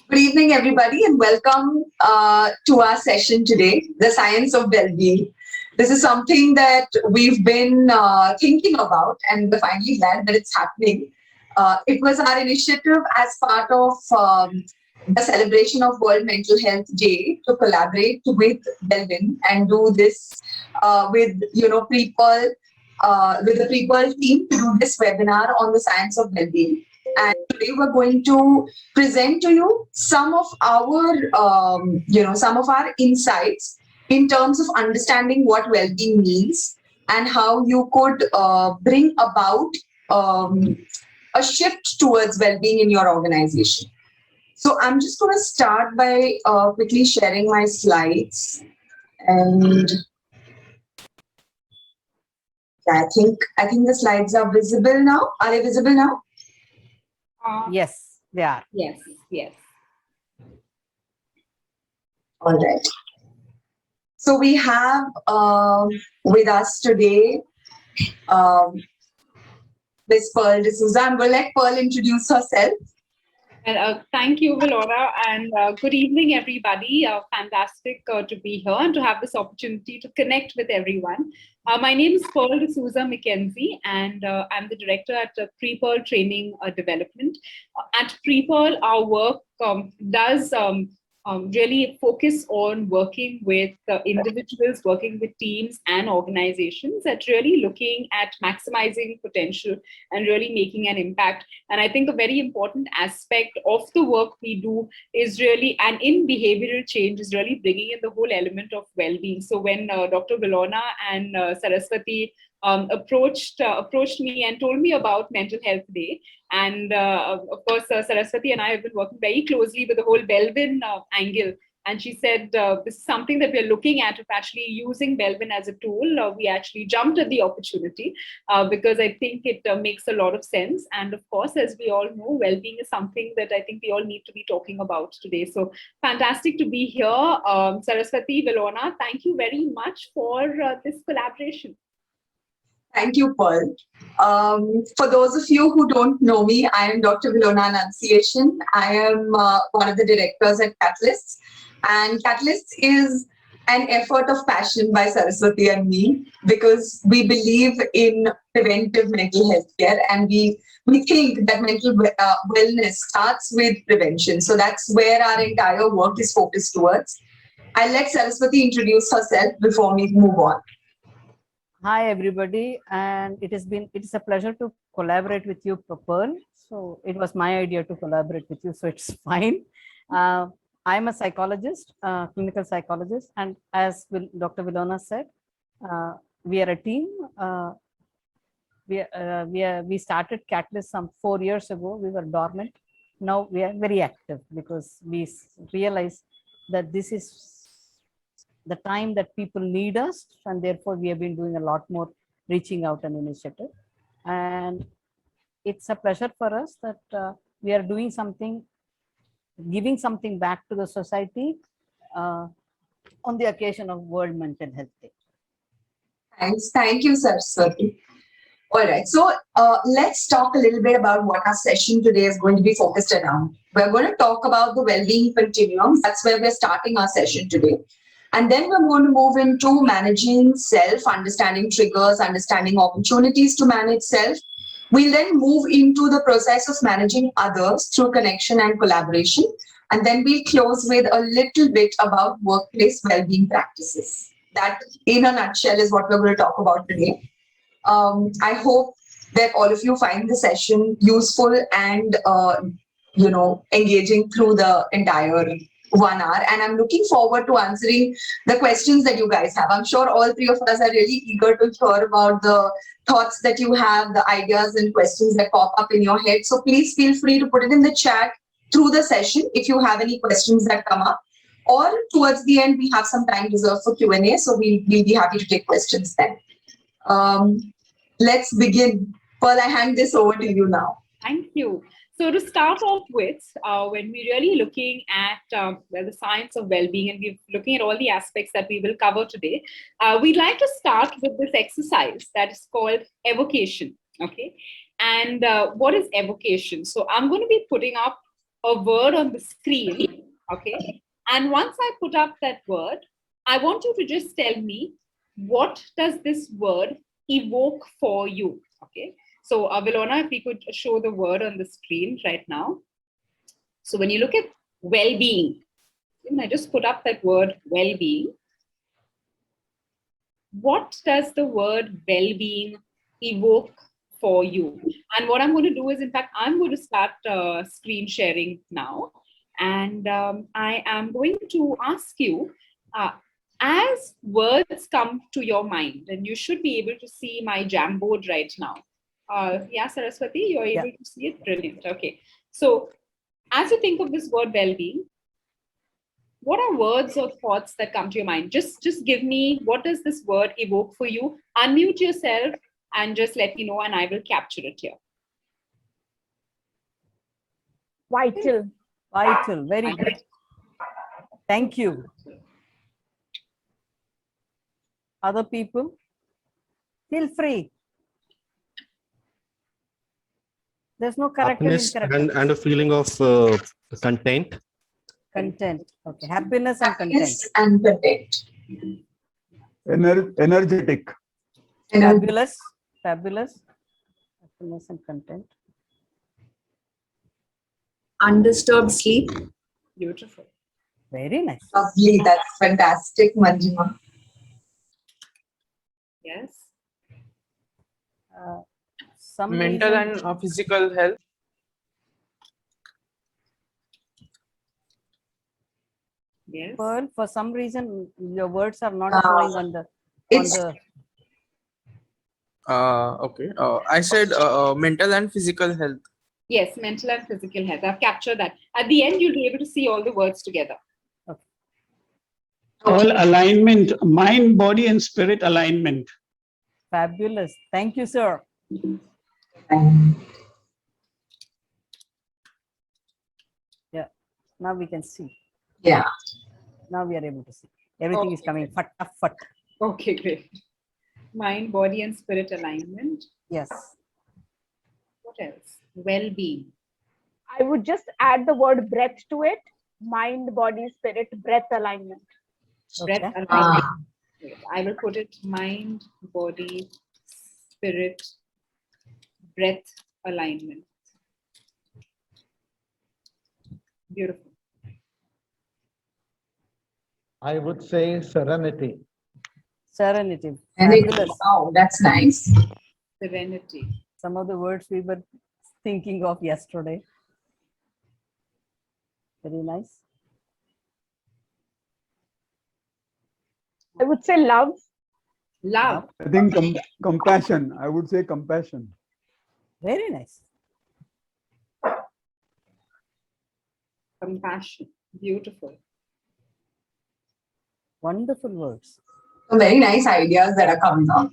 Good evening, everybody, and welcome to our session today, The Science of Well-Being. This is something that we've been thinking about, and we're finally glad that it's happening. It was our initiative as part of the celebration of World Mental Health Day to collaborate with Belbin and do this with with the Pre-Pearl team to do this webinar on the science of well-being. And today we're going to present to you some of our insights in terms of understanding what well-being means and how you could bring about a shift towards well-being in your organization. So I'm just going to start by quickly sharing my slides, and yeah, I think the slides are visible now. Are they visible now? Yes, they are. Yes, yes. All right. So we have with us today Miss Pearl D'Souza. I'm going to let Pearl introduce herself. And thank you, Valora, and good evening, everybody. Fantastic to be here and to have this opportunity to connect with everyone. My name is Pearl D'Souza McKenzie, and I'm the director at Pre-Pearl Training Development. At Pre-Pearl, our work does really focus on working with individuals, working with teams and organizations at really looking at maximizing potential and really making an impact. And I think a very important aspect of the work we do is really, and in behavioral change, is really bringing in the whole element of well-being. So when Dr. Vilona and Saraswati approached me and told me about Mental Health Day. And of course, Saraswati and I have been working very closely with the whole Belbin angle. And she said, this is something that we're looking at, of actually using Belbin as a tool. We actually jumped at the opportunity because I think it makes a lot of sense. And of course, as we all know, well-being is something that I think we all need to be talking about today. So fantastic to be here. Saraswati, Vilona, thank you very much for this collaboration. Thank you, Pearl. For those of you who don't know me, I am Dr. Vilona Annunciation. I am one of the directors at Catalysts. And Catalysts is an effort of passion by Saraswati and me, because we believe in preventive mental health care, and we think that mental wellness starts with prevention. So that's where our entire work is focused towards. I'll let Saraswati introduce herself before we move on. Hi, everybody, and it is a pleasure to collaborate with you, Pearl. So it was my idea to collaborate with you, so it's fine. I'm a psychologist, clinical psychologist, and as Dr. Vilona said, we are a team. We started Catalyst some 4 years ago. We were dormant. Now we are very active because we realize that this is the time that people need us, and therefore we have been doing a lot more reaching out and initiative. And it's a pleasure for us that we are doing something, giving something back to the society on the occasion of World Mental Health Day. Thanks. Thank you, Saraswati. All right. So let's talk a little bit about what our session today is going to be focused around. We're going to talk about the well-being continuum. That's where we're starting our session today. And then we're going to move into managing self, understanding triggers, understanding opportunities to manage self. We'll then move into the process of managing others through connection and collaboration. And then we'll close with a little bit about workplace well-being practices. That, in a nutshell, is what we're going to talk about today. I hope that all of you find the session useful and, engaging through the entire 1 hour, and I'm looking forward to answering the questions that you guys have. I'm sure all three of us are really eager to hear about the thoughts that you have, the ideas and questions that pop up in your head. So please feel free to put it in the chat through the session if you have any questions that come up. Or towards the end, we have some time reserved for Q&A, so we'll be happy to take questions then. Let's begin. Pearl, I hand this over to you now. Thank you. So to start off with, when we're really looking at the science of well-being, and we're looking at all the aspects that we will cover today, we'd like to start with this exercise that is called evocation. Okay. And what is evocation? So I'm going to be putting up a word on the screen, okay? And once I put up that word, I want you to just tell me, what does this word evoke for you, okay? So, Vilona, if we could show the word on the screen right now. So when you look at well-being, I just put up that word well-being. What does the word well-being evoke for you? And what I'm going to do is, in fact, I'm going to start screen sharing now. And I am going to ask you, as words come to your mind, and you should be able to see my Jamboard right now. Yeah, Saraswati, you're able to see it? Brilliant. Okay. So as you think of this word well-being, what are words or thoughts that come to your mind? Just give me, what does this word evoke for you? Unmute yourself and just let me know, and I will capture it here. Vital. Vital. Very good. Thank you. Other people, feel free. There's no correct and Happiness incorrect. and a feeling of content. Content. Okay. Happiness and content. Happiness and content. Energetic. Fabulous. Fabulous. Happiness and content. Undisturbed sleep. Beautiful. Very nice. Lovely. That's fantastic, Manjima. Yes. Some Mental reason, and physical health. Yes. Pearl, for some reason, your words are not Uh, showing on the. It's Okay. I said mental and physical health. Yes, mental and physical health. I've captured that. At the end, you'll be able to see all the words together. All alignment, mind, body, and spirit alignment. Fabulous. Thank you, sir. Yeah. Now we can see. yeah. Now we are able to see. Everything is coming fat, fat. Okay, great. Mind, body, and spirit alignment. Yes. What else? Well-being. I would just add the word breath to it. Mind, body, spirit, breath alignment. Breath Okay. alignment. Ah, Wait, I will put it mind, body, spirit, breath alignment. Beautiful. I would say serenity. Serenity. and it, Fabulous. oh, that's nice. Serenity. Some of the words we were thinking of yesterday. Very nice. I would say love. Love. I think compassion. I would say compassion. Very nice. Compassion. Beautiful. Wonderful words. So very nice ideas that are coming out.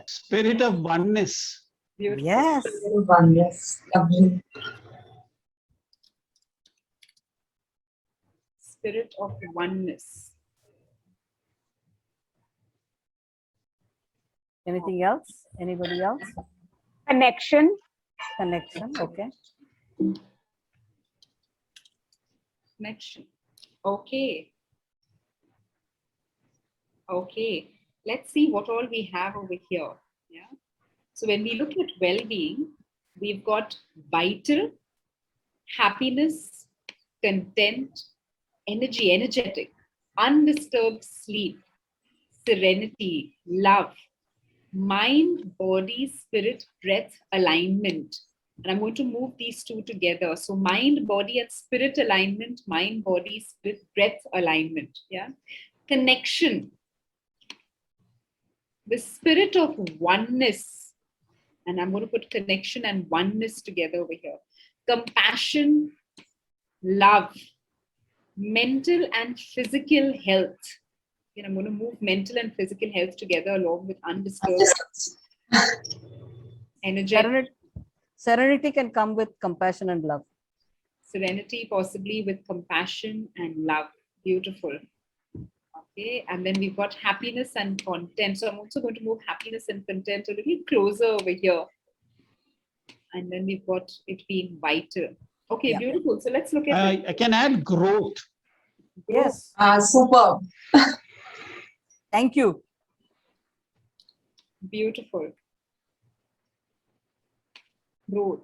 Spirit of oneness. Beautiful. Yes. Oneness. Lovely. Spirit of oneness. Anything else? Anybody else? Connection. Connection. Okay. Connection. Okay. Okay. Let's see what all we have over here. Yeah. So when we look at well-being, we've got vital, happiness, content, energy, energetic, undisturbed sleep, serenity, love, mind, body, spirit, breath, alignment. And I'm going to move these two together. So mind, body, and spirit alignment, mind, body, spirit, breath alignment. Yeah. Connection. The spirit of oneness. And I'm going to put connection and oneness together over here. Compassion, love, mental and physical health. I'm going to move mental and physical health together along with undisturbed energy. Serenity can come with compassion and love. Serenity possibly with compassion and love. Beautiful. Okay, and then we've got happiness and content. So I'm also going to move happiness and content a little closer over here. And then we've got it being vital. Okay, Yeah. beautiful. So let's look at I can add growth. Yes. Superb. Thank you. beautiful growth.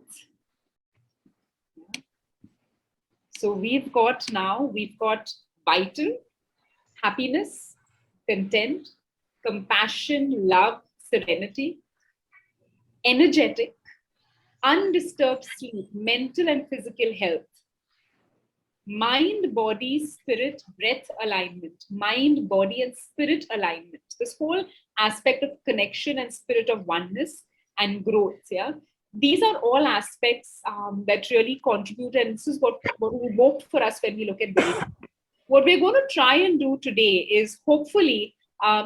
So we've got vital, happiness, content, compassion, love, serenity, energetic, undisturbed sleep, mental and physical health, mind, body, spirit, breath alignment, mind, body, and spirit alignment. This whole aspect of connection and spirit of oneness and growth. Yeah. These are all aspects that really contribute. And this is what evoked for us when we look at well-being. What we're going to try and do today is hopefully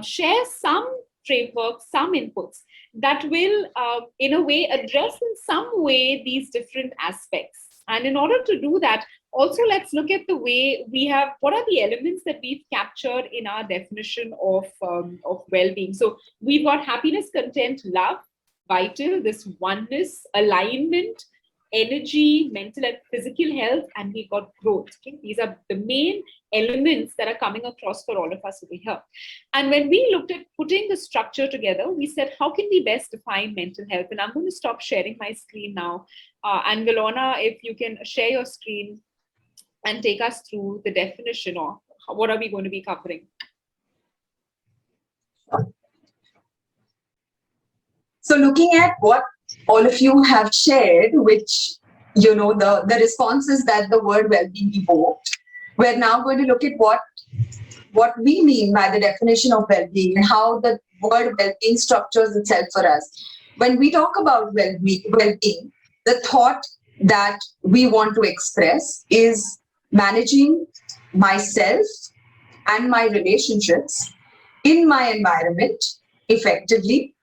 share some framework, some inputs that will, in a way, address in some way these different aspects. And in order to do that, also let's look at the way what are the elements that we've captured in our definition of well-being. So we've got happiness, content, love, vital, this oneness, alignment, energy, mental and physical health, and we've got growth. Okay? These are the main elements that are coming across for all of us over here. And when we looked at putting the structure together, we said, how can we best define mental health? And I'm going to stop sharing my screen now. And Vilona, if you can share your screen and take us through the definition of what are we going to be covering. So looking at what all of you have shared, which, you know, the responses that the word well-being evoked, we're now going to look at what we mean by the definition of well-being and how the word well-being structures itself for us. When we talk about well-being, the thought that we want to express is managing myself and my relationships in my environment effectively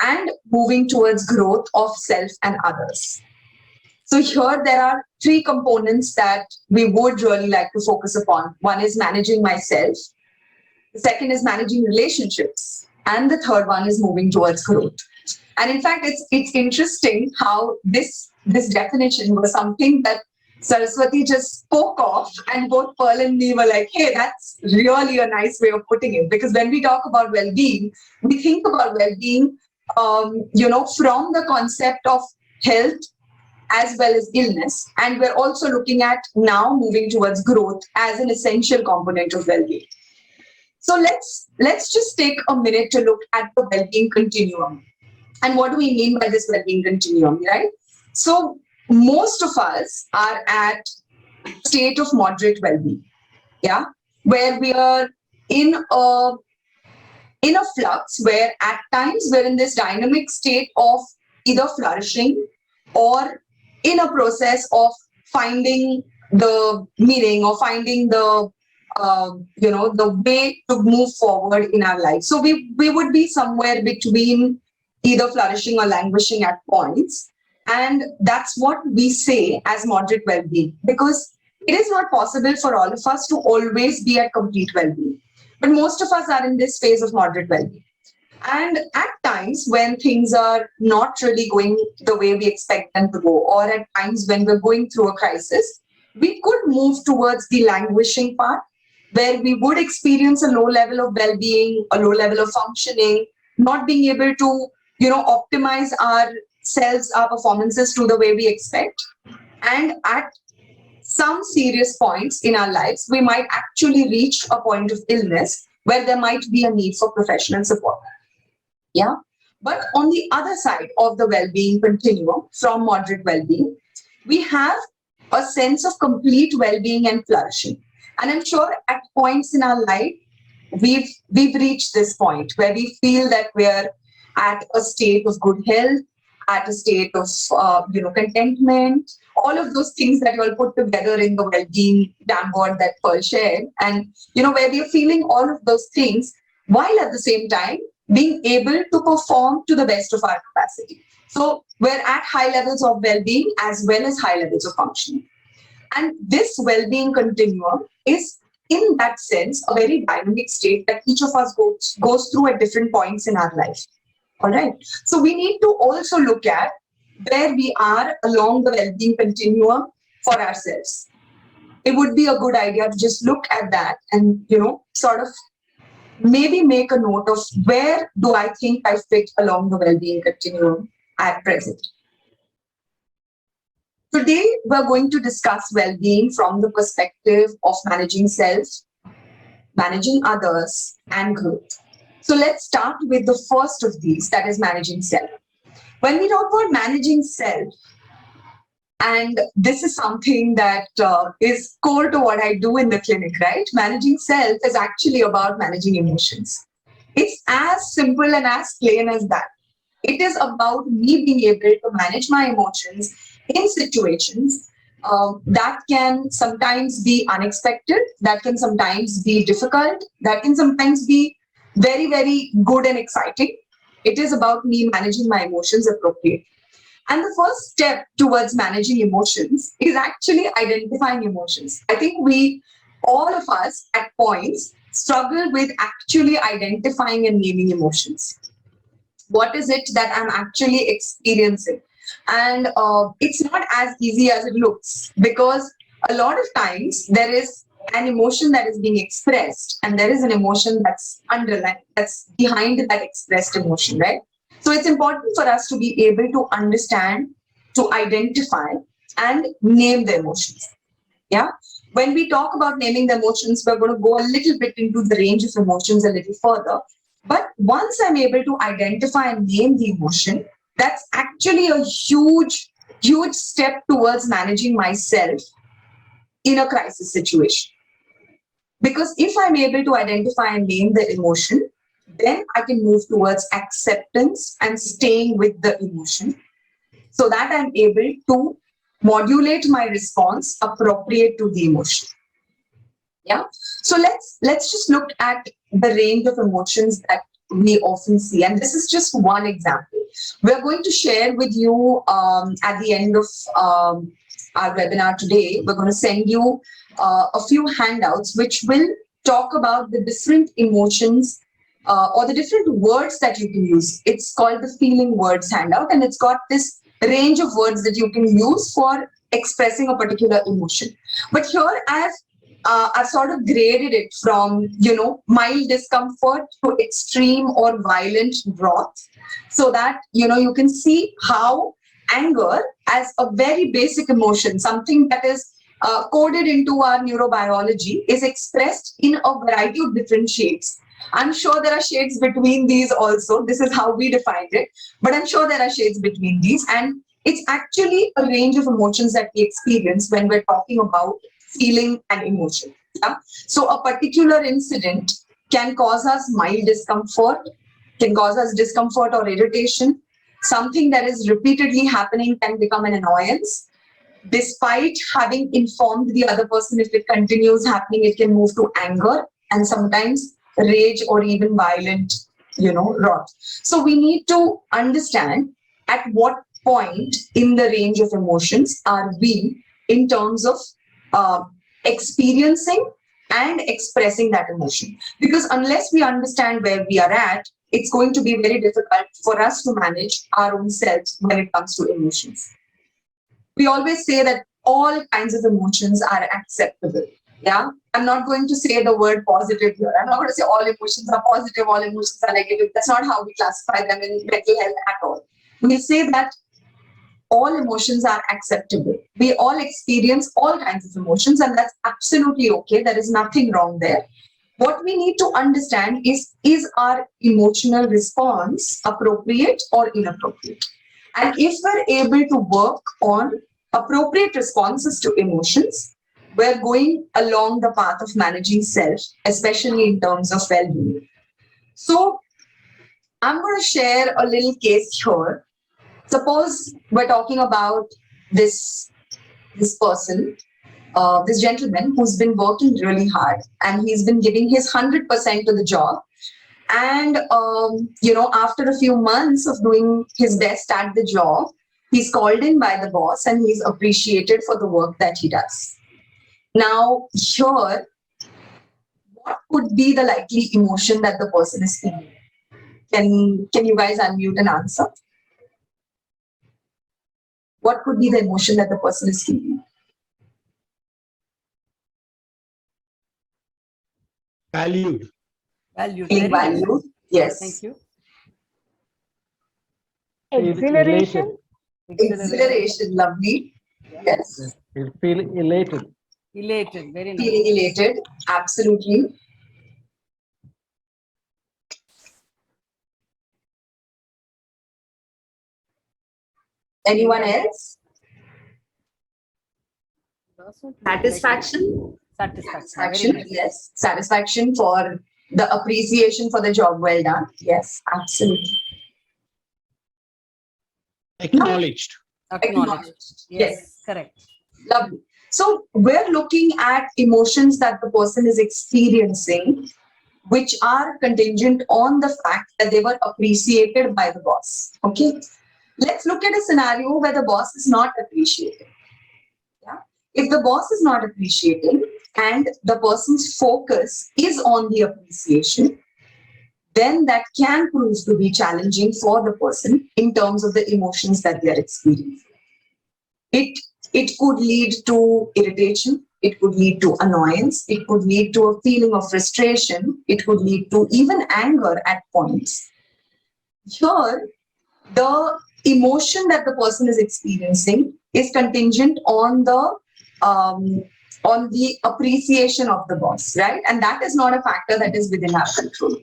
and moving towards growth of self and others. So here there are three components that we would really like to focus upon. One is managing myself. The second is managing relationships. And the third one is moving towards growth. And in fact, it's interesting how this definition was something that Saraswati just spoke of, and both Pearl and me were like, hey, that's really a nice way of putting it. Because when we talk about well-being, we think about well-being from the concept of health as well as illness. And we're also looking at now moving towards growth as an essential component of well-being. So let's just take a minute to look at the well-being continuum. And what do we mean by this well-being continuum, right? So most of us are at a state of moderate well-being, yeah, where we are in a flux, where at times we're in this dynamic state of either flourishing or in a process of finding the meaning or finding the way to move forward in our life. So we would be somewhere between either flourishing or languishing at points. And that's what we say as moderate well-being, because it is not possible for all of us to always be at complete well-being. But most of us are in this phase of moderate well-being. And at times when things are not really going the way we expect them to go, or at times when we're going through a crisis, we could move towards the languishing part, where we would experience a low level of well-being, a low level of functioning, not being able to, optimize ourselves, our performances to the way we expect. And at some serious points in our lives, we might actually reach a point of illness where there might be a need for professional support. Yeah. But on the other side of the well-being continuum, from moderate well-being, we have a sense of complete well-being and flourishing. And I'm sure at points in our life, we've reached this point where we feel that we're at a state of good health, at a state of contentment, all of those things that you all put together in the well-being dashboard that Pearl shared, and where we're feeling all of those things while at the same time being able to perform to the best of our capacity. So we're at high levels of well-being as well as high levels of functioning. And this well-being continuum is, in that sense, a very dynamic state that each of us goes through at different points in our life. All right. So we need to also look at where we are along the well-being continuum for ourselves. It would be a good idea to just look at that and, sort of maybe make a note of where do I think I fit along the well-being continuum at present. Today, we're going to discuss well-being from the perspective of managing self, managing others, and growth. So let's start with the first of these, that is managing self. When we talk about managing self, and this is something that is core to what I do in the clinic, right? Managing self is actually about managing emotions. It's as simple and as plain as that. It is about me being able to manage my emotions in situations that can sometimes be unexpected, that can sometimes be difficult, that can sometimes be very, very good and exciting. It is about me managing my emotions appropriately. And the first step towards managing emotions is actually identifying emotions. I think all of us at points struggle with actually identifying and naming emotions. What is it that I'm actually experiencing? And it's not as easy as it looks, because a lot of times there is an emotion that is being expressed and there is an emotion that's underlying, that's behind that expressed emotion, right? So it's important for us to be able to understand, to identify and name the emotions. Yeah. When we talk about naming the emotions, we're going to go a little bit into the range of emotions a little further. But once I'm able to identify and name the emotion, that's actually a huge, huge step towards managing myself in a crisis situation. Because if I'm able to identify and name the emotion, then I can move towards acceptance and staying with the emotion, so that I'm able to modulate my response appropriate to the emotion. Yeah. So let's just look at the range of emotions that we often see. And this is just one example. We're going to share with you at the end of our webinar today, we're going to send you a few handouts which will talk about the different emotions or the different words that you can use. It's called the feeling words handout, and it's got this range of words that you can use for expressing a particular emotion. But here I've sort of graded it from, mild discomfort to extreme or violent wrath, so that, you can see how anger, as a very basic emotion, something that is coded into our neurobiology, is expressed in a variety of different shades. I'm sure there are shades between these also. This is how we defined it, but I'm sure there are shades between these. And it's actually a range of emotions that we experience when we're talking about feeling and emotion. Yeah? So a particular incident can cause us mild discomfort, can cause us discomfort or irritation. Something that is repeatedly happening can become an annoyance. Despite having informed the other person, if it continues happening, it can move to anger and sometimes rage or even violent, wrath. So we need to understand at what point in the range of emotions are we in terms of experiencing and expressing that emotion. Because unless we understand where we are at, it's going to be very difficult for us to manage our own selves when it comes to emotions. We always say that all kinds of emotions are acceptable. Yeah, I'm not going to say the word positive here. I'm not going to say all emotions are positive, all emotions are negative. That's not how we classify them in mental health at all. We say that all emotions are acceptable. We all experience all kinds of emotions, and that's absolutely okay. There is nothing wrong there. What we need to understand is our emotional response appropriate or inappropriate? And if we're able to work on appropriate responses to emotions, we're going along the path of managing self, especially in terms of well-being. So I'm going to share a little case here. Suppose we're talking about this person, this gentleman who's been working really hard and he's been giving his 100% to the job. And, after a few months of doing his best at the job, he's called in by the boss and he's appreciated for the work that he does. Now, here, what could be the likely emotion that the person is feeling? Can you guys unmute and answer? What could be the emotion that the person is feeling? Valued. Valued. Feeling Very nice. valued. Yes. Thank you. Exhilaration. Exhilaration. Lovely. Yes. You feel elated. Elated. Very nice. Feeling elated. Absolutely. Anyone else? Satisfaction. Satisfaction. Very nice. Yes. Satisfaction for the appreciation for the job well done. Yes, absolutely. Acknowledged. Acknowledged. Yes. Correct. Lovely. So we're looking at emotions that the person is experiencing, which are contingent on the fact that they were appreciated by the boss. Okay. Let's look at a scenario where the boss is not appreciated. Yeah. If the boss is not appreciating and the person's focus is on the appreciation, then that can prove to be challenging for the person in terms of the emotions that they are experiencing. It could lead to irritation, it could lead to annoyance, it could lead to a feeling of frustration, it could lead to even anger at points. Here, the emotion that the person is experiencing is contingent on the appreciation of the boss, right? And that is not a factor that is within our control.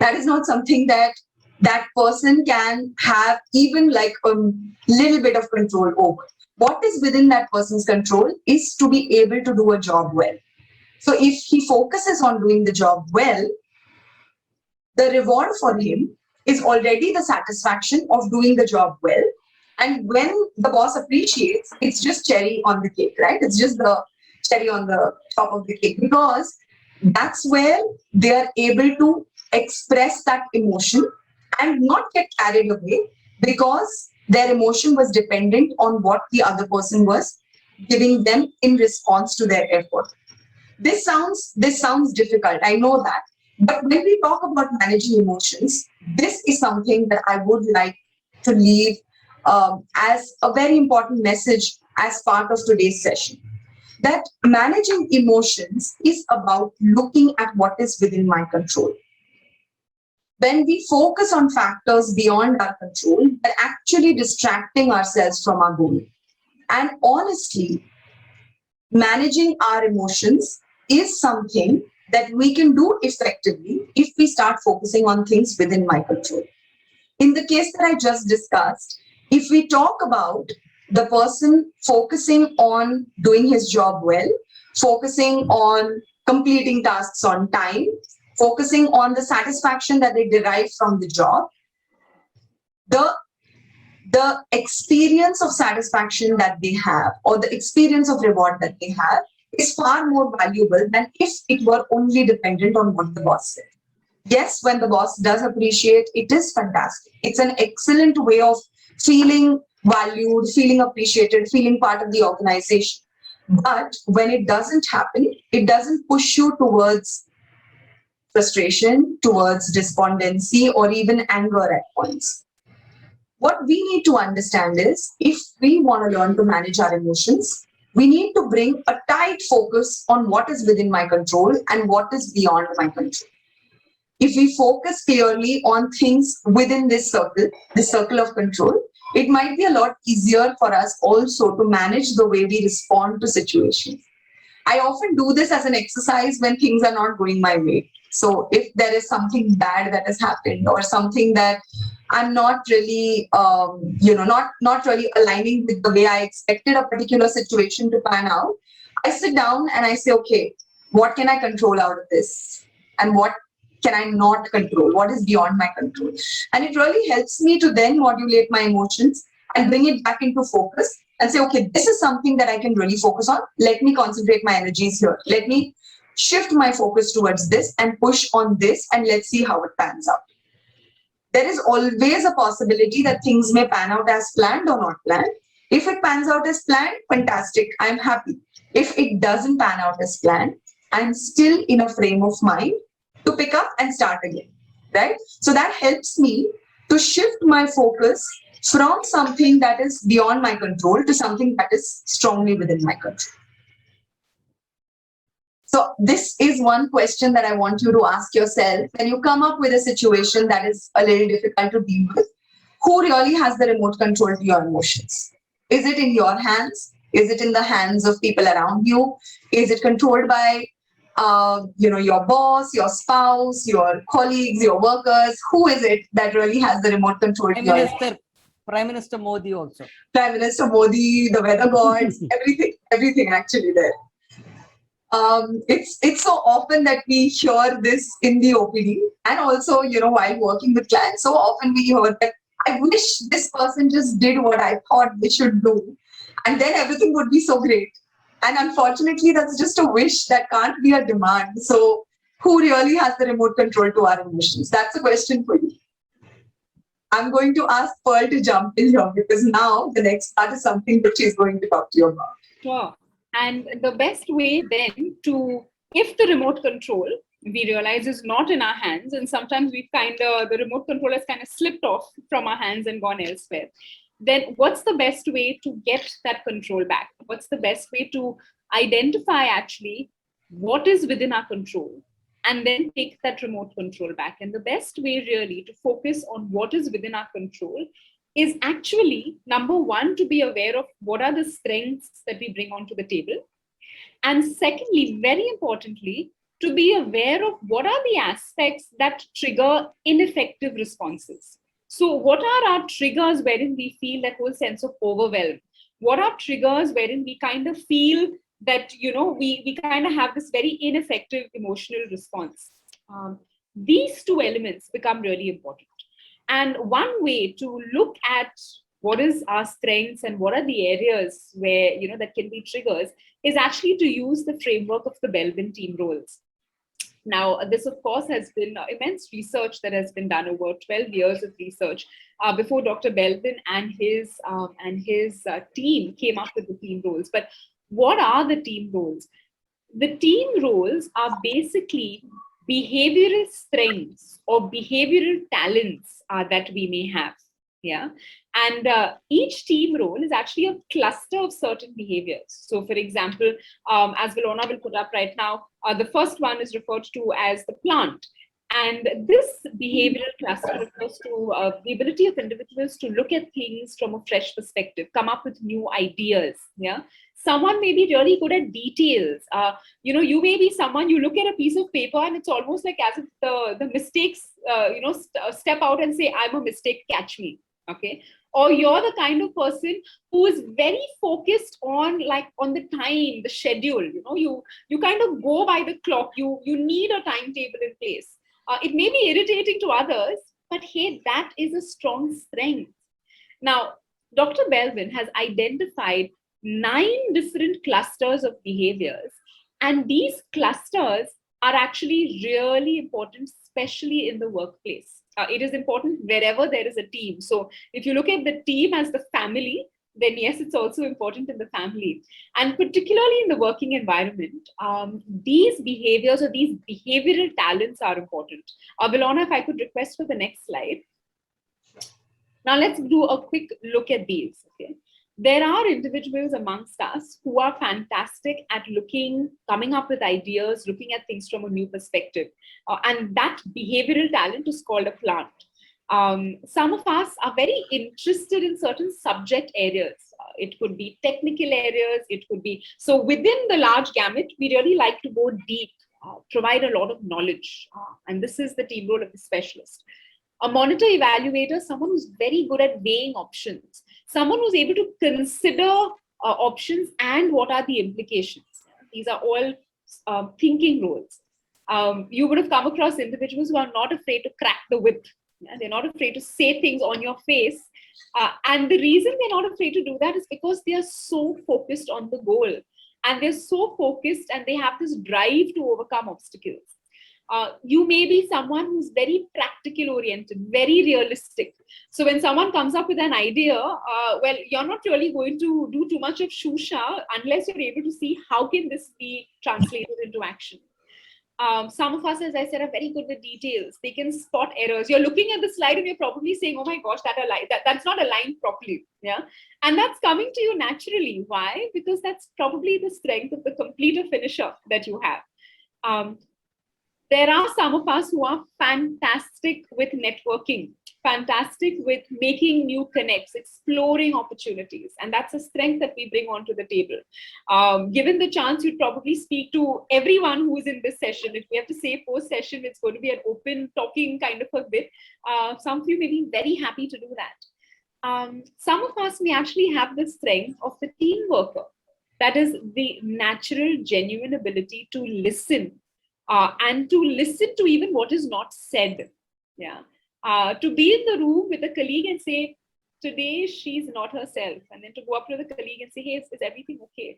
That is not something that that person can have even like a little bit of control over. What is within that person's control is to be able to do a job well. So if he focuses on doing the job well, the reward for him is already the satisfaction of doing the job well. And when the boss appreciates, it's just cherry on the cake, right? It's just the cherry on the top of the cake, because that's where they are able to express that emotion and not get carried away, because their emotion was dependent on what the other person was giving them in response to their effort. This sounds difficult, I know that. But when we talk about managing emotions, this is something that I would like to leave as a very important message as part of today's session. That managing emotions is about looking at what is within my control. When we focus on factors beyond our control, we're actually distracting ourselves from our goal. And honestly, managing our emotions is something that we can do effectively if we start focusing on things within my control. In the case that I just discussed, if we talk about the person focusing on doing his job well, focusing on completing tasks on time, focusing on the satisfaction that they derive from the job, the experience of satisfaction that they have, or the experience of reward that they have, is far more valuable than if it were only dependent on what the boss said. Yes, when the boss does appreciate, it is fantastic. It's an excellent way of feeling valued, feeling appreciated, feeling part of the organization. But when it doesn't happen, it doesn't push you towards frustration, towards despondency, or even anger at points. What we need to understand is, if we want to learn to manage our emotions, we need to bring a tight focus on what is within my control and what is beyond my control. If we focus clearly on things within this circle of control, it might be a lot easier for us also to manage the way we respond to situations. I often do this as an exercise when things are not going my way. So if there is something bad that has happened, or something that I'm not really, not really aligning with the way I expected a particular situation to pan out, I sit down and I say, okay, what can I control out of this? And what can I not control? What is beyond my control? And it really helps me to then modulate my emotions and bring it back into focus and say, okay, this is something that I can really focus on. Let me concentrate my energies here. Let me shift my focus towards this and push on this, and let's see how it pans out. There is always a possibility that things may pan out as planned or not planned. If it pans out as planned, fantastic, I'm happy. If it doesn't pan out as planned, I'm still in a frame of mind to pick up and start again, right? So that helps me to shift my focus from something that is beyond my control to something that is strongly within my control. So this is one question that I want you to ask yourself when you come up with a situation that is a little difficult to deal with. Who really has the remote control to your emotions? Is it in your hands? Is it in the hands of people around you? Is it controlled by your boss, your spouse, your colleagues, your workers? Who is it that really has the remote control to your emotions? Prime Minister Modi also. Prime Minister Modi, the weather gods, everything actually there. It's so often that we hear this in the OPD and also, while working with clients, so often we hear that I wish this person just did what I thought they should do, and then everything would be so great. And unfortunately, that's just a wish that can't be a demand. So who really has the remote control to our emotions? That's a question for you. I'm going to ask Pearl to jump in here because now the next part is something that she's going to talk to you about. Sure. And the best way then to, if the remote control we realize is not in our hands, and sometimes the remote control has kind of slipped off from our hands and gone elsewhere, then what's the best way to get that control back? What's the best way to identify actually what is within our control and then take that remote control back? And the best way really to focus on what is within our control is actually, number one, to be aware of what are the strengths that we bring onto the table. And secondly, very importantly, to be aware of what are the aspects that trigger ineffective responses. So what are our triggers wherein we feel that whole sense of overwhelm? What are triggers wherein we kind of feel that, we kind of have this very ineffective emotional response? These two elements become really important. And one way to look at what is our strengths and what are the areas where, that can be triggers is actually to use the framework of the Belbin team roles. Now, this, of course, has been immense research that has been done over 12 years of research before Dr. Belbin and his team came up with the team roles. But what are the team roles? The team roles are basically behavioral strengths or behavioral talents that we may have. Yeah. And each team role is actually a cluster of certain behaviors. So, for example, as Vilona will put up right now, the first one is referred to as the plant. And this behavioral cluster refers to the ability of individuals to look at things from a fresh perspective, come up with new ideas. Yeah. Someone may be really good at details. You may be someone, you look at a piece of paper and it's almost like as if the mistakes, step out and say, I'm a mistake, catch me. Okay. Or you're the kind of person who is very focused on the time, the schedule. You kind of go by the clock. You need a timetable in place. It may be irritating to others, but hey, that is a strong strength. Now, Dr. Belbin has identified 9 different clusters of behaviors, and these clusters are actually really important, especially in the workplace. It is important wherever there is a team. So if you look at the team as the family, then yes, it's also important in the family. And particularly in the working environment, these behaviors or these behavioral talents are important. Vilona, if I could request for the next slide. Now let's do a quick look at these. Okay. There are individuals amongst us who are fantastic at coming up with ideas, looking at things from a new perspective. And that behavioral talent is called a plant. Some of us are very interested in certain subject areas. It could be technical areas. It could be, so within the large gamut, we really like to go deep, provide a lot of knowledge. And this is the team role of the specialist. A monitor evaluator, someone who's very good at weighing options, someone who's able to consider options and what are the implications. These are all thinking roles. You would have come across individuals who are not afraid to crack the whip. Yeah? They're not afraid to say things on your face. And the reason they're not afraid to do that is because they are so focused on the goal. And they're so focused and they have this drive to overcome obstacles. You may be someone who's very practical oriented, very realistic. So when someone comes up with an idea, you're not really going to do too much of shusha unless you're able to see how can this be translated into action. Some of us, as I said, are very good with details. They can spot errors. You're looking at the slide and you're probably saying, oh my gosh, that's not aligned properly. Yeah. And that's coming to you naturally. Why? Because that's probably the strength of the completer finisher that you have. There are some of us who are fantastic with networking, fantastic with making new connects, exploring opportunities. And that's a strength that we bring onto the table. Given the chance, you'd probably speak to everyone who is in this session. If we have to say post-session, it's going to be an open talking kind of a bit. Some of you may be very happy to do that. Some of us may actually have the strength of the team worker. That is the natural, genuine ability to listen. And to listen to even what is not said. Yeah. To be in the room with a colleague and say, today she's not herself. And then to go up to the colleague and say, hey, is everything okay?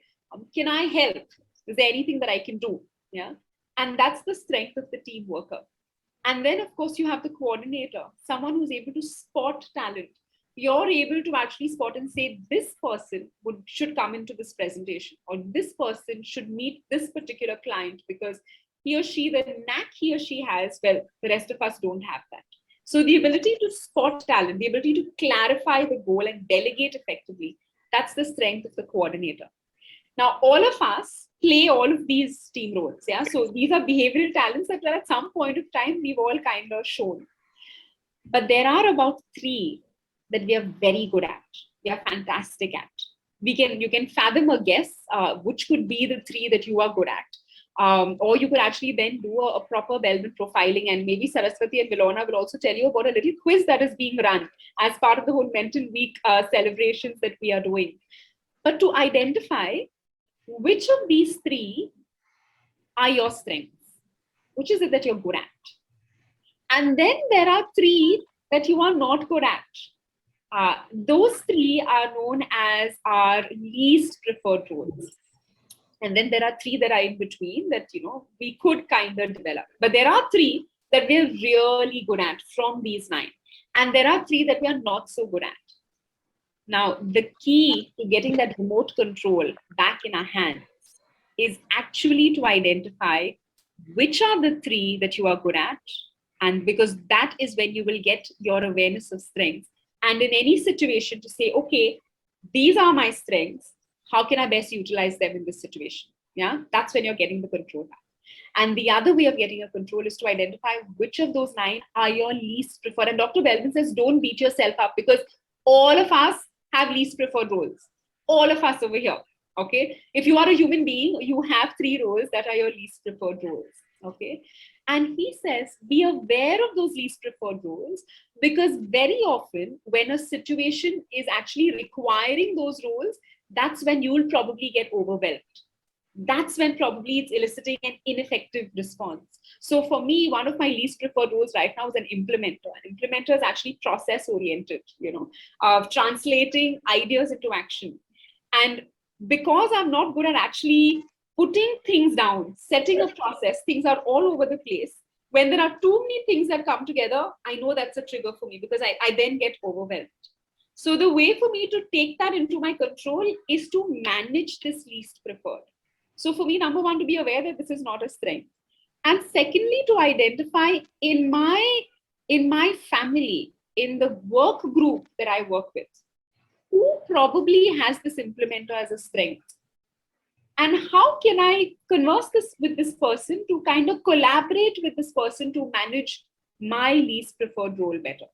Can I help? Is there anything that I can do? Yeah. And that's the strength of the team worker. And then, of course, you have the coordinator, someone who's able to spot talent. You're able to actually spot and say, this person should come into this presentation, or this person should meet this particular client because he or she, the knack he or she has, well, the rest of us don't have that. So the ability to spot talent, the ability to clarify the goal and delegate effectively, that's the strength of the coordinator. Now, all of us play all of these team roles. Yeah. So these are behavioral talents that at some point of time, we've all kind of shown. But there are about 3 that we are very good at. We are fantastic at. You can fathom a guess which could be the 3 that you are good at. Or you could actually then do a proper Belbin profiling, and maybe Saraswati and Vilona will also tell you about a little quiz that is being run as part of the whole Mental Week celebrations that we are doing. But to identify which of these 3 are your strengths, which is it that you're good at? And then there are 3 that you are not good at. Those 3 are known as our least preferred roles. And then there are 3 that are in between that, we could kind of develop. But there are 3 that we're really good at from these 9. And there are 3 that we are not so good at. Now, the key to getting that remote control back in our hands is actually to identify which are the 3 that you are good at. And because that is when you will get your awareness of strengths. And in any situation to say, okay, these are my strengths. How can I best utilize them in this situation? Yeah, that's when you're getting the control back. And the other way of getting a control is to identify which of those 9 are your least preferred. And Dr. Belbin says, don't beat yourself up because all of us have least preferred roles. All of us over here. Okay. If you are a human being, you have 3 roles that are your least preferred roles. Okay. And he says, be aware of those least preferred roles because very often when a situation is actually requiring those roles, that's when you'll probably get overwhelmed. That's when probably it's eliciting an ineffective response. So for me, one of my least preferred roles right now is an implementer. An implementer is actually process oriented, of translating ideas into action. And because I'm not good at actually putting things down, setting a process, things are all over the place. When there are too many things that come together, I know that's a trigger for me because I then get overwhelmed. So the way for me to take that into my control is to manage this least preferred. So for me, number 1, to be aware that this is not a strength. And secondly, to identify in my family, in the work group that I work with, who probably has this implementer as a strength. And how can I converse with this person to kind of collaborate with this person to manage my least preferred role better?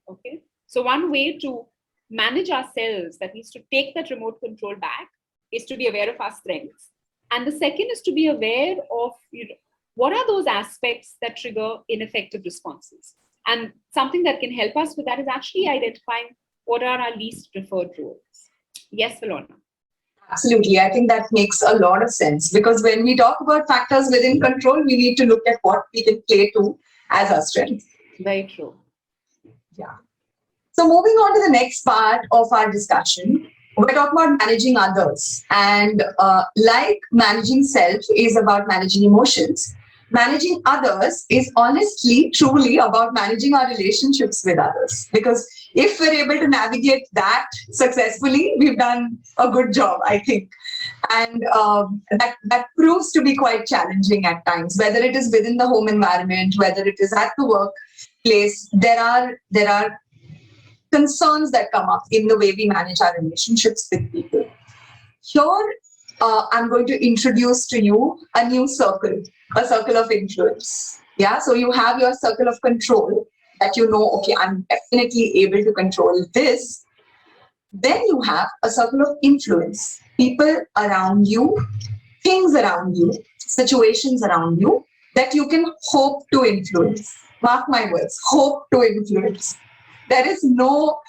Okay. So one way to manage ourselves, that means to take that remote control back, is to be aware of our strengths. And the second is to be aware of what are those aspects that trigger ineffective responses. And something that can help us with that is actually identifying what are our least preferred roles. Yes, Vilona. Absolutely. I think that makes a lot of sense because when we talk about factors within control, we need to look at what we can play to as our strength. Very true. Yeah. So moving on to the next part of our discussion, we're talking about managing others. And like managing self is about managing emotions, managing others is honestly, truly about managing our relationships with others. Because if we're able to navigate that successfully, we've done a good job, I think. And that proves to be quite challenging at times, whether it is within the home environment, whether it is at the workplace, there are concerns that come up in the way we manage our relationships with people. Here, I'm going to introduce to you a new circle, a circle of influence. Yeah, so you have your circle of control that you know, okay, I'm definitely able to control this. Then you have a circle of influence, people around you, things around you, situations around you that you can hope to influence. Mark my words, hope to influence. There is no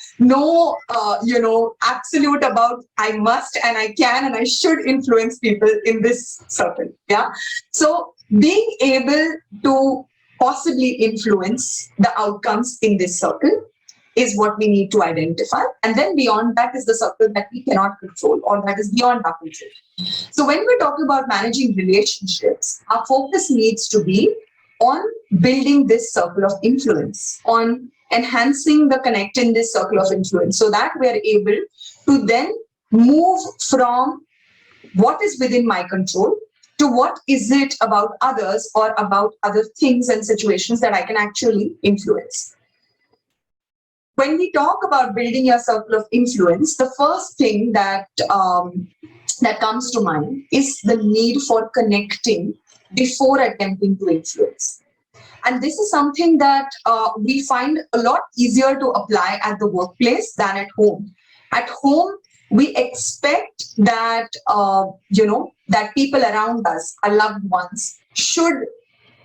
absolute about I must and I can and I should influence people in this circle. Yeah. So being able to possibly influence the outcomes in this circle is what we need to identify. And then beyond that is the circle that we cannot control or that is beyond our control. So when we're talking about managing relationships, our focus needs to be on building this circle of influence, on enhancing the connect in this circle of influence so that we're able to then move from what is within my control to what is it about others or about other things and situations that I can actually influence. When we talk about building your circle of influence, the first thing that comes to mind is the need for connecting before attempting to influence. And this is something that we find a lot easier to apply at the workplace than at home. At home, we expect that, that people around us, our loved ones,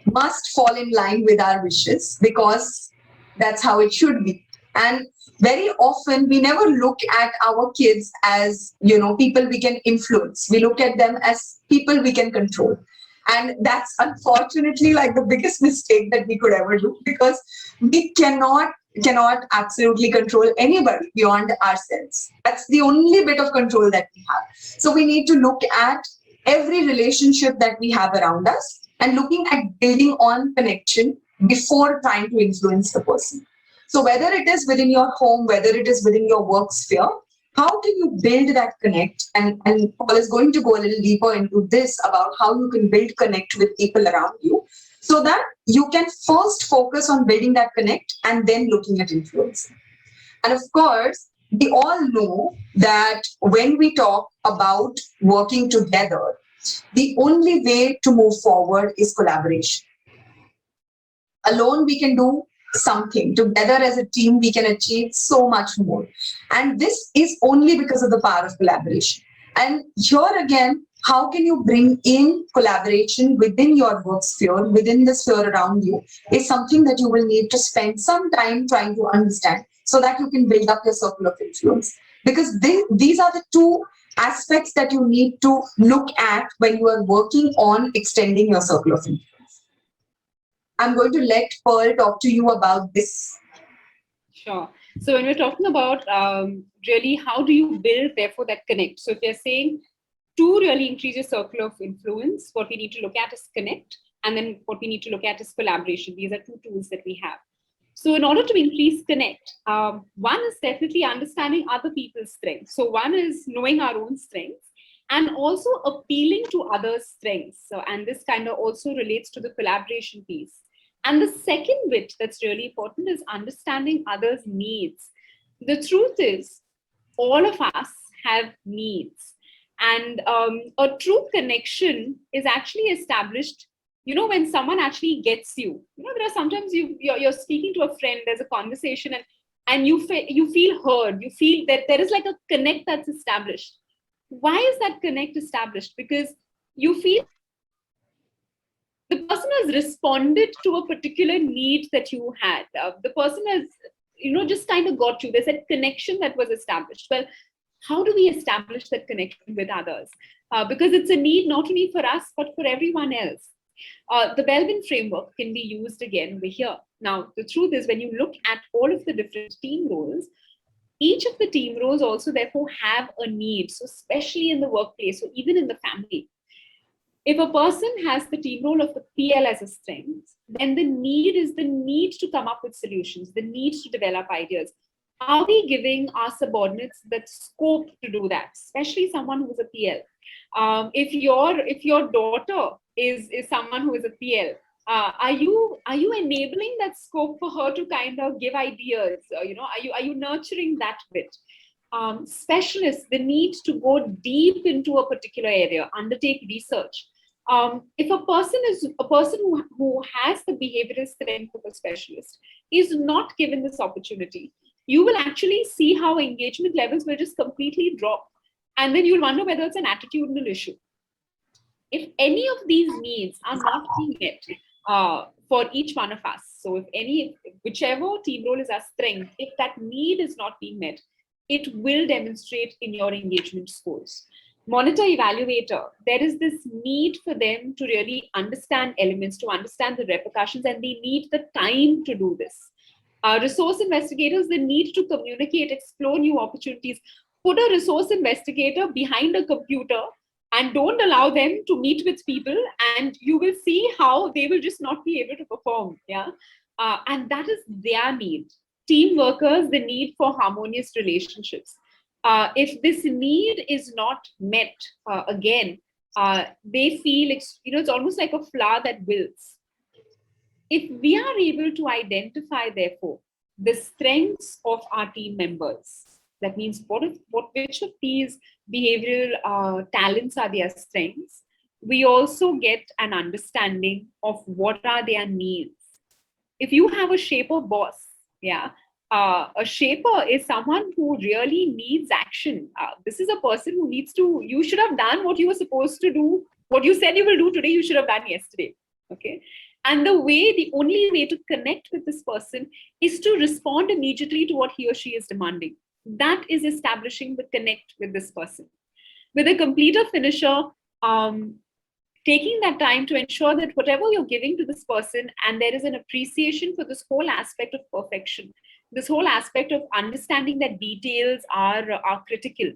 must fall in line with our wishes because that's how it should be. And very often we never look at our kids as, people we can influence. We look at them as people we can control. And that's unfortunately like the biggest mistake that we could ever do because we cannot absolutely control anybody beyond ourselves. That's the only bit of control that we have. So we need to look at every relationship that we have around us and looking at building on connection before trying to influence the person. So whether it is within your home, whether it is within your work sphere, how can you build that connect? And Paul is going to go a little deeper into this about how you can build connect with people around you so that you can first focus on building that connect and then looking at influence. And of course, we all know that when we talk about working together, the only way to move forward is collaboration. Alone, we can do something. Together as a team, we can achieve so much more. And this is only because of the power of collaboration. And here again, how can you bring in collaboration within your work sphere, within the sphere around you, is something that you will need to spend some time trying to understand so that you can build up your circle of influence. Because these are the two aspects that you need to look at when you are working on extending your circle of influence. I'm going to let Pearl talk to you about this. Sure. So when we're talking about really how do you build, therefore, that connect. So if you're saying to really increase your circle of influence, what we need to look at is connect. And then what we need to look at is collaboration. These are two tools that we have. So in order to increase connect, one is definitely understanding other people's strengths. So one is knowing our own strengths and also appealing to others' strengths. So, and this kind of also relates to the collaboration piece. And the second bit that's really important is understanding others' needs. The truth is, all of us have needs. And a true connection is actually established, when someone actually gets you. There are sometimes you're speaking to a friend, there's a conversation, and you feel heard. You feel that there is like a connect that's established. Why is that connect established? Because you feel the person has responded to a particular need that you had. The person has, just kind of got you. There's a connection that was established. Well, how do we establish that connection with others? Because it's a need not only for us, but for everyone else. The Belbin framework can be used again over here. Now, the truth is when you look at all of the different team roles, each of the team roles also therefore have a need. So especially in the workplace, or even in the family. If a person has the team role of the PL as a strength, then the need is the need to come up with solutions, the need to develop ideas. Are we giving our subordinates that scope to do that, especially someone who is a PL? If your daughter is someone who is a PL, are you enabling that scope for her to kind of give ideas? Are you nurturing that bit? Specialists, the need to go deep into a particular area, undertake research. If a person who has the behavioral strength of a specialist is not given this opportunity, you will actually see how engagement levels will just completely drop. And then you'll wonder whether it's an attitudinal issue. If any of these needs are not being met for each one of us, so whichever team role is our strength, if that need is not being met, it will demonstrate in your engagement scores. Monitor evaluator, there is this need for them to really understand elements, to understand the repercussions, and they need the time to do this. Resource investigators, the need to communicate, explore new opportunities. Put a resource investigator behind a computer and don't allow them to meet with people, and you will see how they will just not be able to perform. Yeah, and that is their need. Team workers, the need for harmonious relationships. If this need is not met, they feel it's almost like a flower that wilts. If we are able to identify, therefore, the strengths of our team members, that means which of these behavioral talents are their strengths, we also get an understanding of what are their needs. If you have a shaper boss, a shaper is someone who really needs action. This is a person who needs to, you should have done what you were supposed to do, what you said you will do today, you should have done yesterday. Okay. And the only way to connect with this person is to respond immediately to what he or she is demanding. That is establishing the connect with this person. With a completer finisher, taking that time to ensure that whatever you're giving to this person, and there is an appreciation for this whole aspect of perfection, this whole aspect of understanding that details are critical.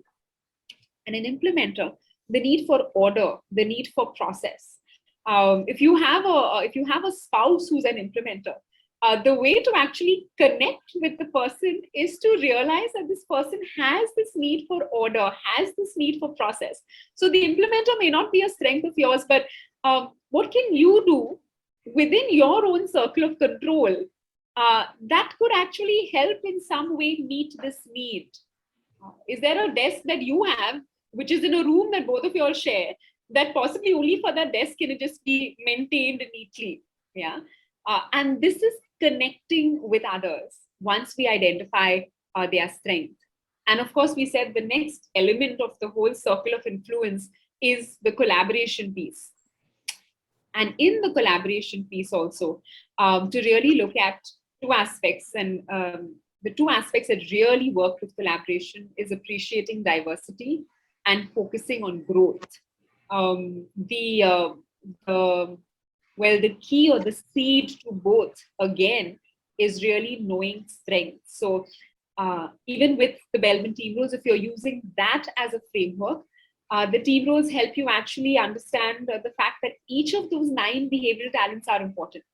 And an implementer, the need for order, the need for process. If you have a spouse who's an implementer, the way to actually connect with the person is to realize that this person has this need for order, has this need for process. So the implementer may not be a strength of yours, but what can you do within your own circle of control that could actually help in some way meet this need? Is there a desk that you have, which is in a room that both of you all share, that possibly only for that desk can it just be maintained neatly? Yeah. And this is connecting with others once we identify their strength. And of course, we said the next element of the whole circle of influence is the collaboration piece. And in the collaboration piece also, to really look at two aspects, and the two aspects that really work with collaboration is appreciating diversity and focusing on growth. The key or the seed to both, again, is really knowing strength. So even with the Belbin team rules, if you're using that as a framework, the team rules help you actually understand the fact that each of those 9 behavioral talents are important,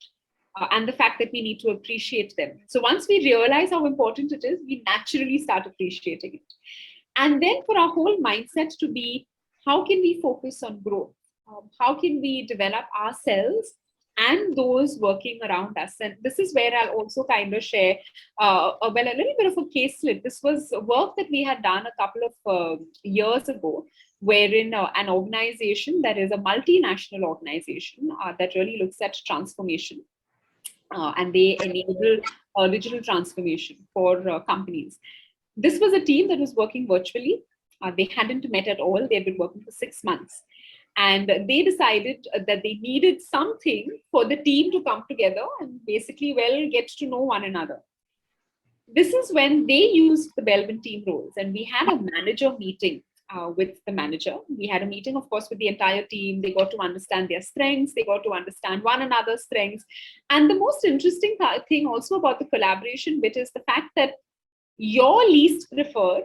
and the fact that we need to appreciate them. So once we realize how important it is, we naturally start appreciating it. And then for our whole mindset to be, how can we focus on growth? How can we develop ourselves and those working around us? And this is where I'll also kind of share a little bit of a case slip. This was work that we had done a couple of years ago, wherein an organization that is a multinational organization that really looks at transformation, and they enable digital transformation for companies. This was a team that was working virtually. They hadn't met at all. They had been working for 6 months. And they decided that they needed something for the team to come together and basically, get to know one another. This is when they used the Belbin team roles, and we had a manager meeting with the manager. We had a meeting, of course, with the entire team. They got to understand their strengths. They got to understand one another's strengths. And the most interesting thing also about the collaboration bit is the fact that your least preferred,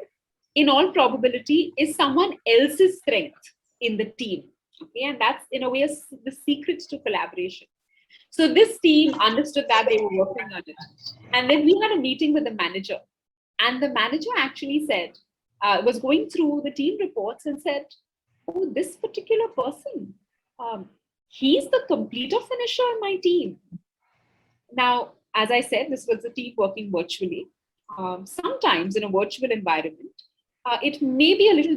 in all probability, is someone else's strength in the team. Okay, and that's in a way the secret to collaboration. So this team understood that, they were working on it. And then we had a meeting with the manager. And the manager actually said, was going through the team reports and said, oh, this particular person, he's the completer finisher in my team. Now, as I said, this was the team working virtually. Sometimes in a virtual environment, it may be a little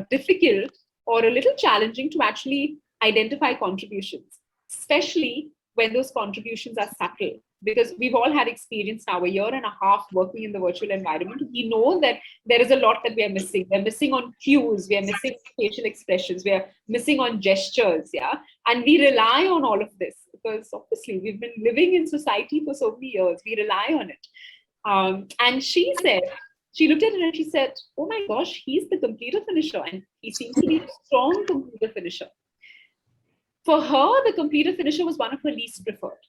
difficult or a little challenging to actually identify contributions, especially when those contributions are subtle. Because we've all had experience now, a year and a half working in the virtual environment. We know that there is a lot that we are missing. We're missing on cues, we are missing facial expressions, we are missing on gestures, yeah. And we rely on all of this because obviously we've been living in society for so many years. We rely on it. And she looked at it and she said, oh my gosh, he's the completer finisher and he seems to be a strong completer finisher. For her, the completer finisher was one of her least preferred.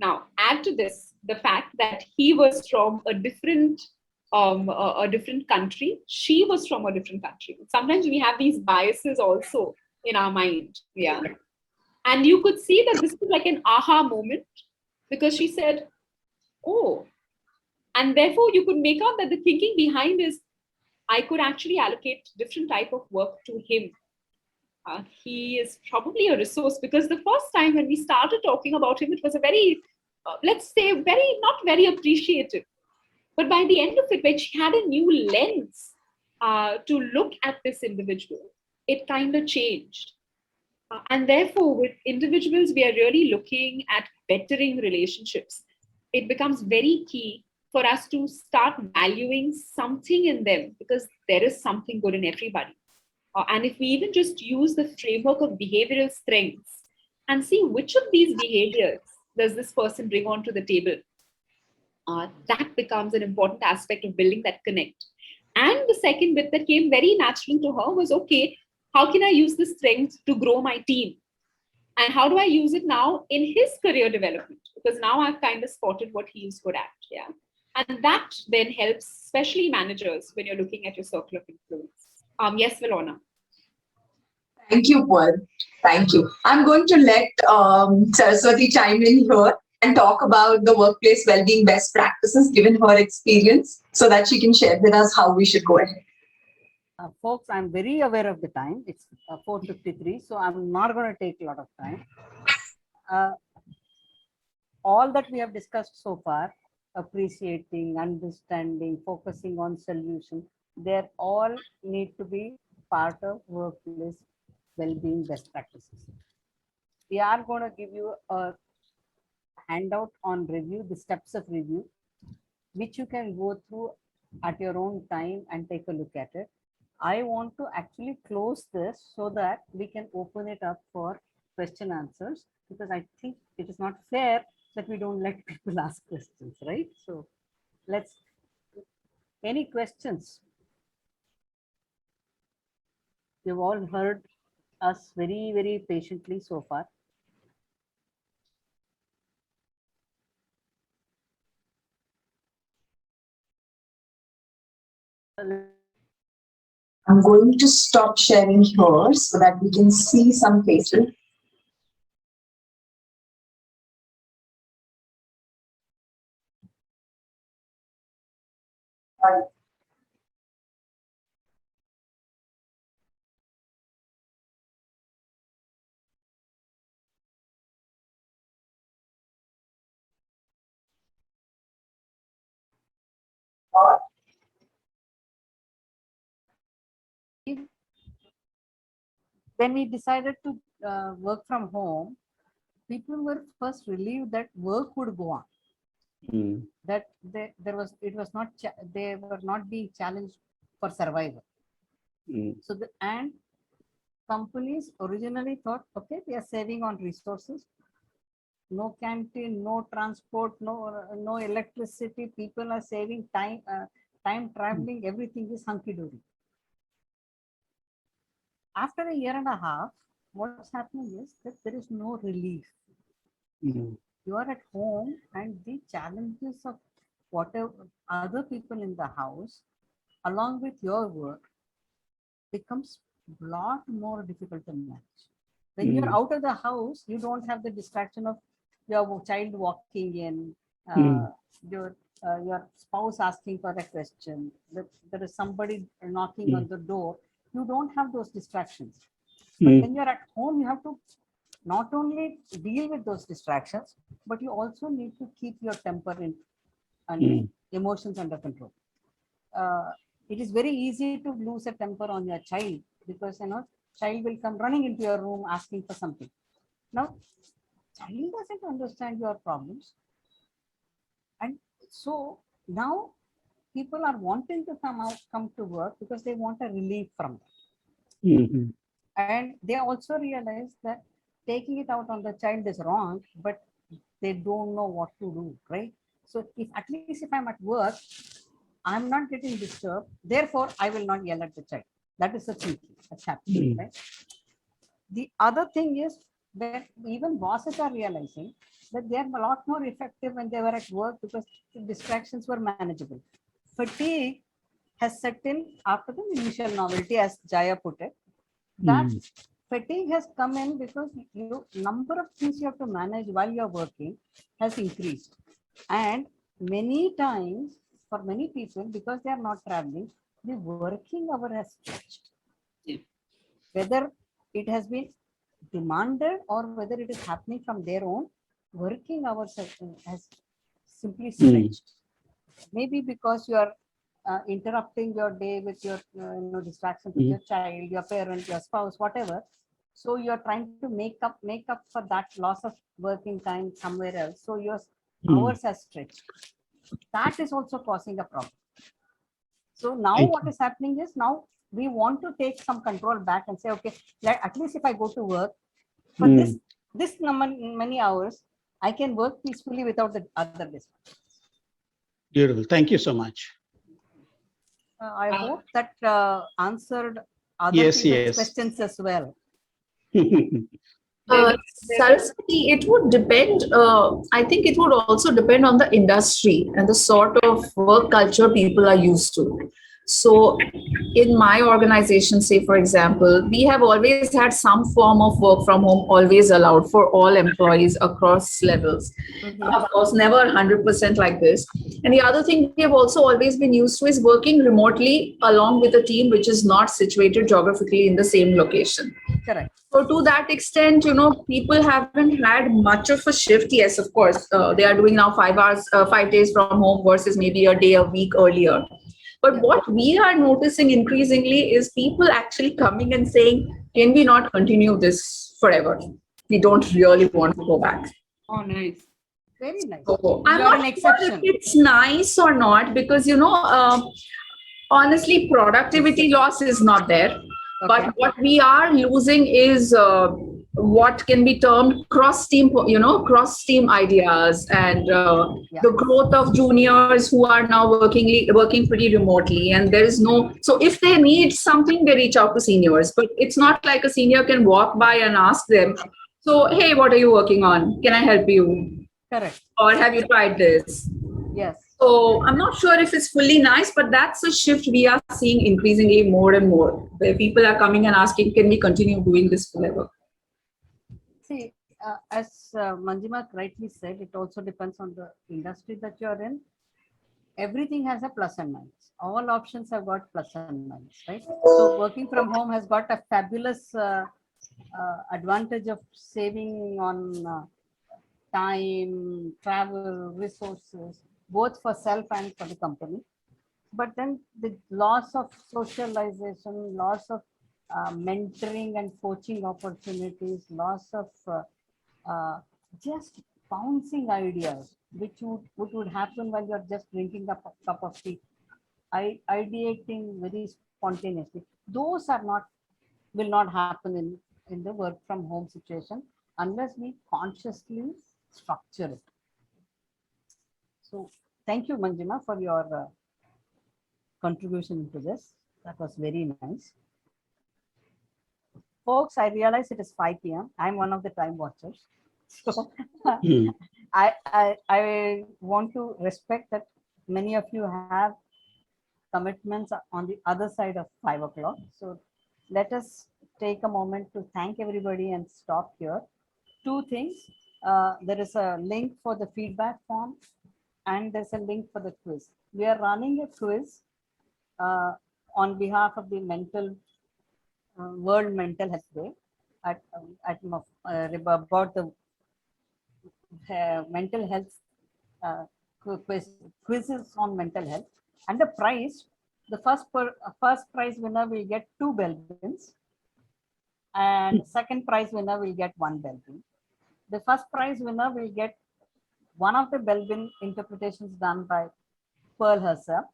Now, add to this the fact that he was from a different country. She was from a different country. Sometimes we have these biases also in our mind. Yeah. And you could see that this was like an aha moment because she said, oh, and therefore you could make out that the thinking behind is I could actually allocate different type of work to him. He is probably a resource because the first time when we started talking about him, it was a very, let's say, not very appreciative. But by the end of it, when she had a new lens to look at this individual, it kind of changed. And therefore, with individuals, we are really looking at bettering relationships. It becomes very key for us to start valuing something in them because there is something good in everybody. And if we even just use the framework of behavioral strengths and see which of these behaviors does this person bring onto the table, that becomes an important aspect of building that connect. And the second bit that came very naturally to her was, okay, how can I use this strength to grow my team? And how do I use it now in his career development? Because now I've kind of spotted what he is good at. Yeah. And that then helps, especially managers, when you're looking at your circle of influence. Yes, Valona. Thank you, Paul. Thank you. I'm going to let Saraswati chime in here and talk about the workplace well-being best practices given her experience so that she can share with us how we should go ahead. Folks, I'm very aware of the time. It's 4:53, so I'm not going to take a lot of time. All that we have discussed so far, appreciating, understanding, focusing on solution, they all need to be part of workplace well-being best practices. We are going to give you a handout on review, the steps of review, which you can go through at your own time and take a look at it. I want to actually close this so that we can open it up for question answers, because I think it is not fair that we don't let people ask questions, right? So any questions? You've all heard us very, very patiently so far. I'm going to stop sharing here so that we can see some faces. When we decided to work from home, people were first relieved that work would go on. That they were not being challenged for survival. So and companies originally thought, okay, we are saving on resources, no canteen, no transport, no electricity, people are saving time, time traveling, everything is hunky-dory. After a year and a half, what's happening is that there is no relief. You are at home and the challenges of whatever other people in the house, along with your work, becomes a lot more difficult to manage. When you're out of the house, you don't have the distraction of your child walking in, your spouse asking for a question, there is somebody knocking on the door. You don't have those distractions. But when you're at home, you have to not only deal with those distractions, but you also need to keep your temper and emotions under control. it is very easy to lose a temper on your child because, child will come running into your room asking for something. Now, child doesn't understand your problems. And so now people are wanting to come to work because they want a relief from that. Mhm. And they also realize that taking it out on the child is wrong, but they don't know what to do, right? So if at least if I'm at work, I'm not getting disturbed, therefore I will not yell at the child. That is the thinking that's happening, right? The other thing is that even bosses are realizing that they are a lot more effective when they were at work because the distractions were manageable. Fatigue has set in after the initial novelty, as Jaya put it. That fatigue has come in because you number of things you have to manage while you're working has increased. And many times, for many people, because they are not traveling, the working hour has stretched. Whether it has been demanded or whether it is happening from their own, working hours has simply stretched. Maybe because you are interrupting your day with your distractions with your child, your parent, your spouse, whatever. So you are trying to make up for that loss of working time somewhere else. So your hours are stretched. That is also causing a problem. So now what is happening is now we want to take some control back and say, okay, at least if I go to work for this many hours, I can work peacefully without the other distractions. Beautiful. Thank you so much. I hope that answered other Yes, people's yes. questions as well. Saraswati, it would depend. I think it would also depend on the industry and the sort of work culture people are used to. So, in my organization, say for example, we have always had some form of work from home always allowed for all employees across levels. Of course, never 100% like this. And the other thing we have also always been used to is working remotely along with a team which is not situated geographically in the same location. Correct. So to that extent, people haven't had much of a shift. Yes, of course, they are doing now 5 days from home versus maybe a day a week earlier. But what we are noticing increasingly is people actually coming and saying, can we not continue this forever? We don't really want to go back. Oh, nice. Very nice. So I'm You are not an sure exception. if it's nice or not because, honestly, productivity loss is not there. Okay. But what we are losing is what can be termed cross-team ideas and the growth of juniors who are now working pretty remotely. And there is so if they need something, they reach out to seniors. But it's not like a senior can walk by and ask them, so, hey, what are you working on? Can I help you? Correct. Or have you tried this? Yes. So I'm not sure if it's fully nice, but that's a shift we are seeing increasingly more and more, where people are coming and asking, can we continue doing this forever? See, as Manjima rightly said, it also depends on the industry that you're in. Everything has a plus and minus. All options have got plus and minus, right? So working from home has got a fabulous advantage of saving on time, travel, resources, both for self and for the company. But then the loss of socialization, loss of mentoring and coaching opportunities, loss of just bouncing ideas, which would happen while you're just drinking a cup of tea, ideating very spontaneously. Those will not happen in the work from home situation unless we consciously structure it. So thank you, Manjima, for your contribution to this. That was very nice. Folks, I realize it is 5 p.m. I'm one of the time watchers. So I want to respect that many of you have commitments on the other side of 5 o'clock. So let us take a moment to thank everybody and stop here. Two things. There is a link for the feedback form and there's a link for the quiz. We are running a quiz on behalf of the World Mental Health Day about the mental health quizzes on mental health, and the prize The first prize winner will get 2 Belbins, and second prize winner will get 1 Belbin. The first prize winner will get one of the Belbin interpretations done by Pearl herself.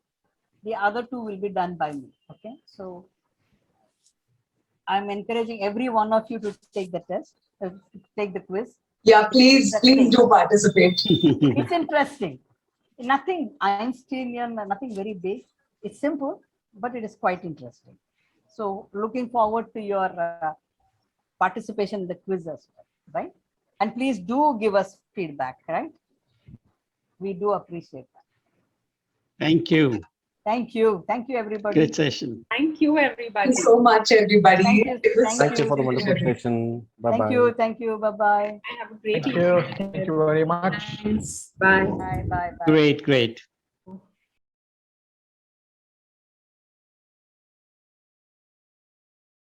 The other 2 will be done by me. Okay, so I'm encouraging every one of you to take the test, take the quiz. Yeah, please do participate. It's interesting. Nothing Einsteinian, nothing very big. It's simple, but it is quite interesting. So looking forward to your participation in the quiz as well, right? And please do give us feedback, right? We do appreciate that. Thank you. Thank you. Thank you, everybody. Great session. Thank you, everybody. Thank you so much, everybody. Thank you. It was Thank you for the wonderful session. Bye Thank bye. you. Thank you. Bye-bye. Have a great Thank evening. you. Thank you very much. Bye. Bye. Bye. Bye. Great, great.